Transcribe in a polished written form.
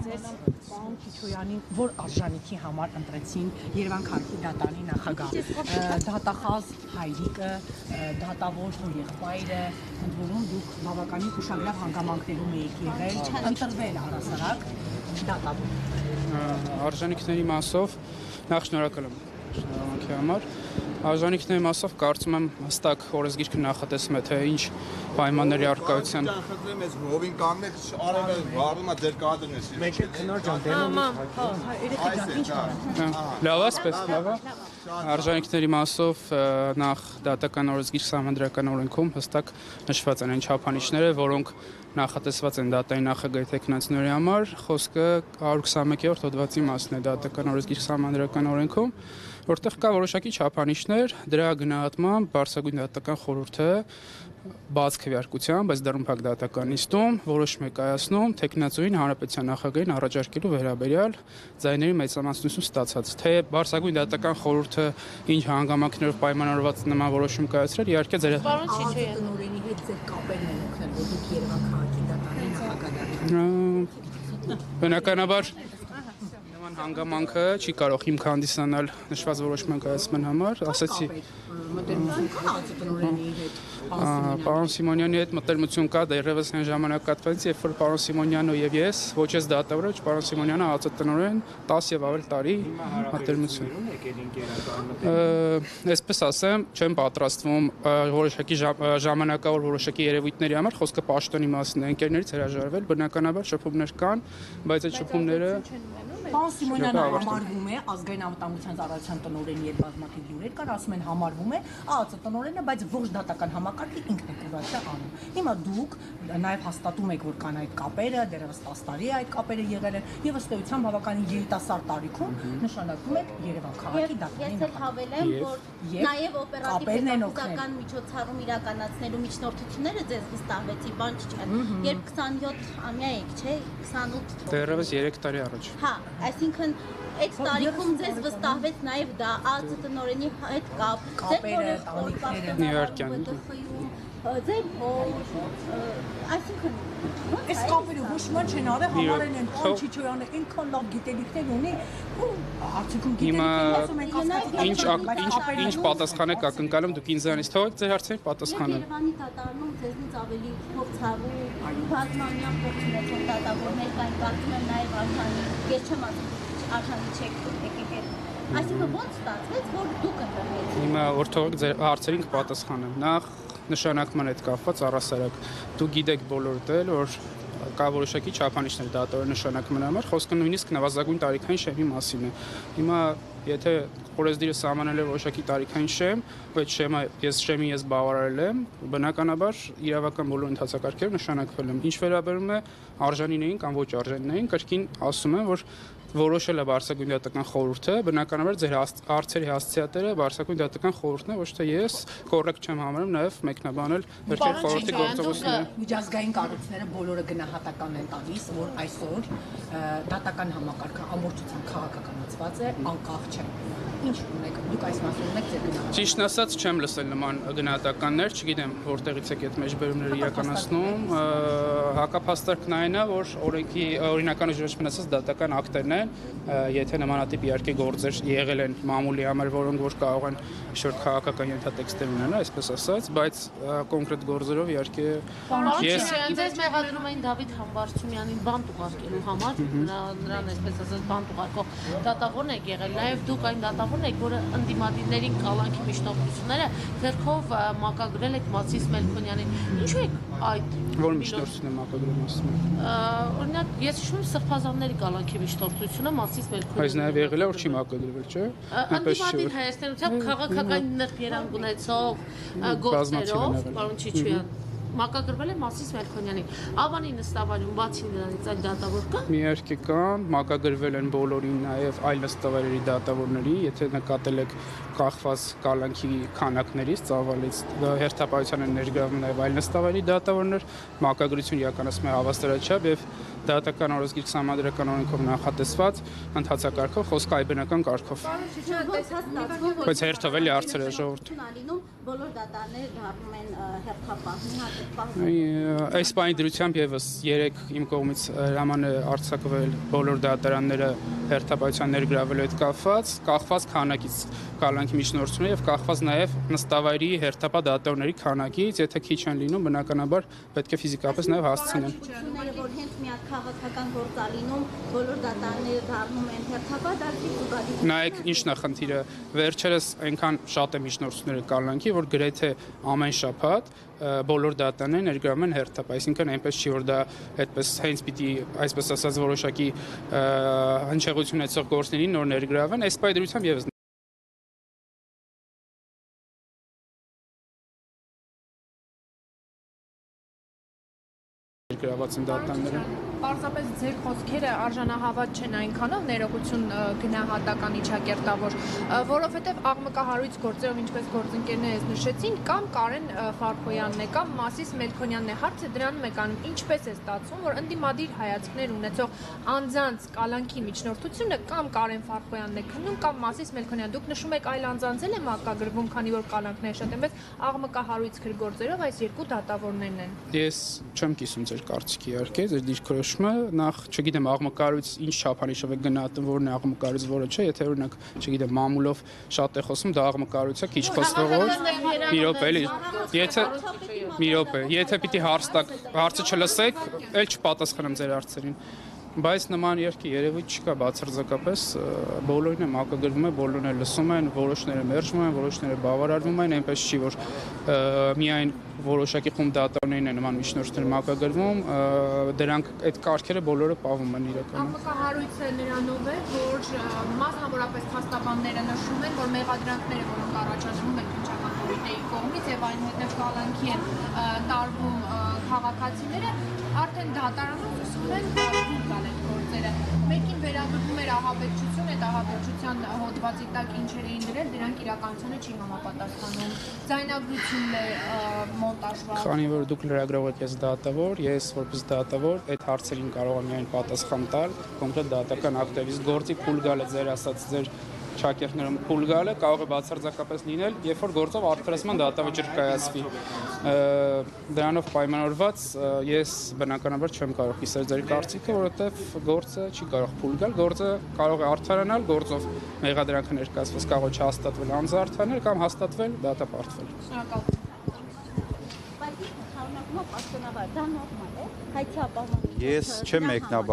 ձեզ պարոն Քիչոյանին, որ արժանիքի համար ընտրեցին Երևան քաղաքի դատարանի նախագահ, դատախազ հայրիկը, դատավոր եղբայրը, ընդ որում դուք բավականին ուշագրավ հանգամանքներում եք եղել, ընտրվել առհասարակ դատավոր։ Արժանիքների մասով նախ շնորհակալ եմ շնորհանքի համար։ Արժանիքների մասով կարծում եմ հստակ օրենսգիրքը նախատեսում է թե ինչ պայմանների առկայության։ Խնդրեմ ես հովին կանգնեք, արևը վառում է ձեր կադրն է։ Մեկ է քնար ջան, Լավ, ասպես, լավ։ Արժանիքների մասով նախ դատական օրենսգիր սահմանադրական օրենքում հստակ նշված են այն չափանիշները, որոնք նախատեսված են դատային նախագահի թեկնածուների համար, խոսքը 121-րդ հոդվածի մասն է դատական օրենսգիր սահմանադրական օրենքում, որտեղ կա որոշակի չափանիշներ, դրա գնահատմամբ բարձրագույն դատական խորհուրդը բաց քվեարկությամբ, բայց դեռ դատական նիստում որոշում է կայացնում թեկնածուին հանրապետության նախագահին առաջարկելու վերաբերյալ ձայների մեծամասնություն ստացած, թե բարձրագույն դատական խորհուրդը ինչ հանգամանքներով պայմանավորված նման որոշում կայացրել, իհարկե ձեր տնօրենի հետ ձեր կապերն են օգնել, որ դուք Երևան քաղաքի դատարանի նախագահ եք։ Բնականաբար նման հանգամանքը չի կարող հիմք հանդիսանալ նշված որոշման կայացման համար, ասացի մտերմություն կա տնօրենի հետ։ Պարոն Սիմոնյանի հետ մտերմություն կա դեռևս այն ժամանակատվից, երբ որ պարոն Սիմոնյանը եւ ես ոչ ես դատավոր, ոչ պարոն Սիմոնյանը ԱԾՏ-տնօրեն 10 եւ ավել տարի մտերմություն։ Այսպես ասեմ, չեմ պատրաստվում որոշակի ժամանակավոր որոշակի երևույթների համար, խոսքը պաշտոնի մասն է, ընկերներից հրաժարվել, բնականաբար շփումներ կան, բայց այդ շփումները Պարոն Սիմոնյանը համարվում է ազգային անվտանգության ծառայության տնօրենի եւ բազմաթիվ լուրեր կան, ասում են համարվում է ԱԱԾ տնօրենը, բայց ոչ դատական համակարգի ինքն է կուրացիա անում։ Հիմա դուք նաեւ հաստատում եք, որ կան այդ կապերը, դեռևս 10 տարի է այդ կապերը եղել են եւ ըստ էության բավականին երիտասարդ տարիքում նշանակում եք Երևան քաղաքի դատարանի Ես էլ հավելեմ, որ նաեւ օպերատիվ հետազոտական միջոցառում իրականացնելու միջնորդությունները ձեզ վստահվեցի, բան չէ։ Երբ 27-ամյա եք, չէ, 28 դեռևս 3 տարի առաջ։ Հա, այսինքն այդ տարիքում ձեզ վստահվեց նաև դա ԱԱԾ տնօրենի հետ կապերը, տանիքները, ձեր այսինքն այս կապերը ոչ մի չեն արել, համարել են պարոն Քիչոյանը այնքան լավ գիտելիքներ ունի, ու արդյունքում գիտելիքները ինչ պատասխան եք ակնկալում, դուք ինձանից թողեք ձեր հարցերին պատասխանը։ Երևանի դատարանում ձեզնից ավելի փորձառու բազմամյա փորձ ունեցող դատավորներ կային, կարծում եմ նաև արժանի, ես չեմ ասում արժանի չեք եկել։ Այսինքն ո՞նց ստացվեց, որ դուք ընտրվեցիք։ Հիմա որ թողեք ձեր հարցերին կպատասխանեմ։ Նախ նշանակման հետ կապված առասարակ դուք գիտեք բոլորդ էլ, որ կա որոշակի չափանիշներ դատավորի նշանակման համար, խոսքը նույնիսկ նվազագույն տարիքային շեմի մասին է։ Հիմա եթե օրենսդիրը սահմանել է որոշակի տարիքային շեմ, այդ շեմը ես բավարարել եմ, բնականաբար իրավական բոլոր ընթացակարգերը նշանակվել եմ։ Ինչ վերաբերում է արժանիներին կամ ոչ արժանիներին, կրկին ասում եմ, որ որոշել է բարձրագույն դատական խորհուրդը, բնականաբար ձեր հարցերի հասցեատերը բարձրագույն դատական խորհուրդն է, ոչ թե ես, կոռեկտ չեմ համարում նաև մեկնաբանել վերջին խորհրդի գործողությունները։ Միջազգային կառույցները բոլորը գնահատական են տալիս, որ այսօր դատական համակարգը ամբողջությամբ քաղաքականացված է, անկախ չէ։ Ինչ ունեք, դուք այս մասում ունեք ձեր գնահատականը։ Ճիշտն ասած չեմ լսել նման գնահատականներ, չգիտեմ որտեղից եք այդ մեջբերումները իրականացնում։ Հակափաստարկն այն է, որ օրենքի օրինական ուժերով մնացած դատական ակտերն են, եթե նմանատիպ իհարկե գործեր եղել են մամուլի համար, որոնք որ կարող են ինչ-որ քաղաքական ենթատեքստեր ունենալ, այսպես ասած, բայց կոնկրետ գործերով իհարկե ես ձեզ մեղադրում էին Դավիթ Համբարձումյանին բանտ ուղարկելու համար, նրան այսպես ասած բանտ ուղարկող դատավորն եք եղել, նաև դուք այն դատավորն եք, որը ընդդիմադիրներին կալանքի միջնորդությունները ձեռքով մակագրել եք Մասիս Մելքոնյանին։ Ինչու եք այդ որ միջնորդություն է մակագրում ասում եք։ Օրինակ, ես հիշում եմ Սրբազանների կալանքի միջնորդությունը Մասիս Մելքոնյանի։ Այս նաև եղել է, որ չի մակագրվել, չէ՞։ Ընդդիմադիր հայաստանությամբ քաղաքական նրբերանգ ունեցող գործերով, պարոն Չիչոյան, մակագրվել է Մասիս Մելքոնյանին։ Ավանի նստավարում բացի նրանից այլ դատավոր կա։ Իհարկե կան, մակագրվել են բոլորին, նաև այլ նստավարերի դատավորների, եթե նկատել եք կախված կալանքի քանակներից, ծավալից, դա հերթապահության են ներգրավում նաև այլ նստավարերի դատավորներ, մակագրություն իրականացում է հավասարաչափ եւ դատական օրենսգիր սահմանադրական օրենքով նախատեսված ընթացակարգով, խոսքը այբնական կարգով։ Բայց հերթով էլի հարցերը ժողովուրդ։ Բոլոր դատարները դառնում են հերթապահ։ Այս բանի դրությամբ եւս 3 իմ կողմից հրաման է արձակվել բոլոր դատարանները հերթապահության ներգրավելու հետ կախված քանակից կալանքի միջնորդությունը եւ կախված նաեւ նստավայրի հերթապահ դատավորների քանակից, եթե քիչ են լինում, բնականաբար պետք է ֆիզիկապես նաեւ հասցնեն։ Որ հենց միակ քաղաքական գործալինում բոլոր դատարանները դառնում են հերթապահ դատվի զուգադիպ։ Նայեք ինչ նախնդիրը վերջերս այնքան շատ է միջնորդությունները կալանքի, որ գրեթե ամեն շաբաթ բոլոր դատարանները ներգրավում են հերթապահ, այսինքն այնպես չի որ դա այդպես հենց պիտի այսպես ասած որոշակի հնչեղություն ունեցող գործներին նոր ներգրավեն, այս պայդրությամբ եւս գրաված են դատարանները։ Պարզապես ձեր խոսքերը արժանահավատ չեն այնքանով ներողություն գնահատականի չակերտավոր, որովհետև աղմկահարույց գործերով ինչպես գործընկերներս նշեցին, կամ Կարեն Ֆարխոյանն է, կամ Մասիս Մելքոնյանն է, հարցը դրանում է կանում, ինչպես է ստացվում, որ ընդդիմադիր հայացքներ ունեցող անձանց կալանքի միջնորդությունը կամ Կարեն Ֆարխոյանն է քննում, կամ Մասիս Մելքոնյան, դուք նշում եք այլ անձանց էլ է մակագրվում, քանի որ կալանքները շատ են, բայց աղմկահարույց գործերով այս երկու դատավորներն են։ Ես չեմ կիսում ձեր կարծիքի իհարկե, ձեր դիրքորոշումը, նախ չգիտեմ աղմկարույց ինչ չափանիշով է գնահատում, որն է աղմկարույց, որը չէ, եթե օրինակ, չգիտեմ, մամուլով շատ է խոսում, դա աղմկարույց է, քիչ խոսվող, մի րոպե, էլի, եթե պիտի հարցը չլսեք, էլ չպատասխանեմ ձեր հարցերին։ Բայց նման երկի երևույթ չկա բացարձակապես, բոլորն է մակագրվում է, բոլորն է լսում են, որոշները մերժվում են, որոշները բավարարվում են, այնպես չի որ միայն որոշակի խումբ դատավորներին է նման միջնորդներ մակագրվում, դրանք այդ կարգերը բոլորը պահվում են իրականում։ Աղմկահարույցը նրանով է, որ մասնավորապես փաստաբանները նշում են, որ մեղադրանքները, որոնք առաջադրվում են քննչական կոմիտեի կողմից եւ այնուհետեւ կալանքի են տարվում քաղաքացիները, արդեն դատարանում ուսում են դուրս գալ այդ գործերը։ Մեկին վերաբերվում էր ահաբեկչություն, այդ ահաբեկչության հոդվածի տակ ինչեր էին դրել, դրանք իրականությունը չի համապատասխանում։ Ձայնագրությունն է մոնտաժված։ Քանի որ դուք լրագրող եք, ես դատավոր, ես որպես դատավոր այդ հարցերին կարող եմ միայն պատասխան տալ, կոնկրետ դատական ակտիվիստ գործի փուլ գալը ձեր ասած ձեր շակերտներում փուլ գալը կարող է բացարձակապես լինել, երբ որ գործով արդարացման դատավճիռ կայացվի։ Դրանով պայմանավորված ես բնականաբար չեմ կարող կիսել ձեր կարծիքը, որովհետև գործը չի կարող փուլ գալ, գործը կարող է արդարանալ, գործով մեղադրանքը ներկայացված կարող է չհաստատվել անձնարդանել կամ հաստատվել դատապարտվել։ Շնորհակալ։ Բայց շարունակումը պաշտոնավար, դա նորմալ է, հայցի ապահովման։ Ես չեմ մեկնաբան